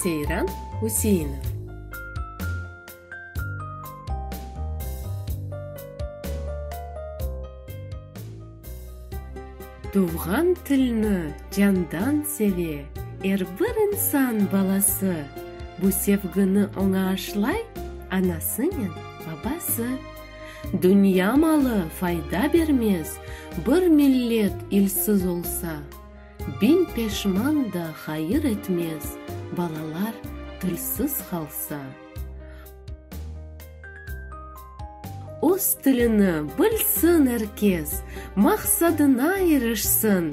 Сейран Усейнов. Туған тілні жандан севе, бір инсан баласы. Бұ севгіні оңа ашлай, анасы мен бабасы. Дүния малы файда бермес, бір миллет илсіз олса. Бин пешман да хайыр етмес, балалар тілсіз қалса. Өз тіліні білсін әркез, мақсадына ерішсін.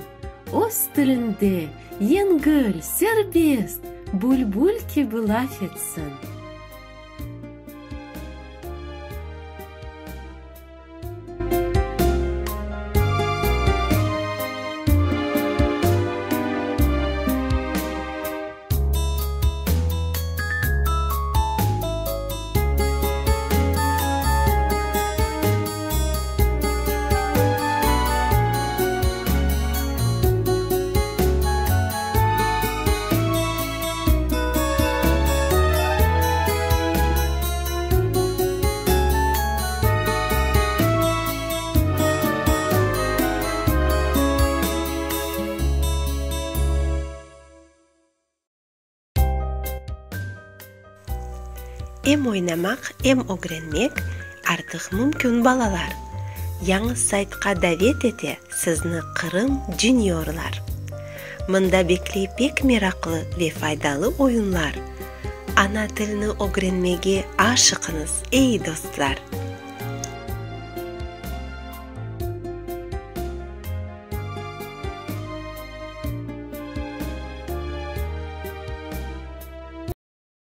Өз тілінде еңгіл, сербест, бүлбүл кебі лаф етсін. Эм ойнамақ, эм огренмек артық мүмкін балалар. Яңы сайтқа дәвет ете сізні Қырым Juniorлар. Мында беклей пек мерақлы ве файдалы ойынлар. Ана тіліні огренмеге ашықыныз, ей достлар.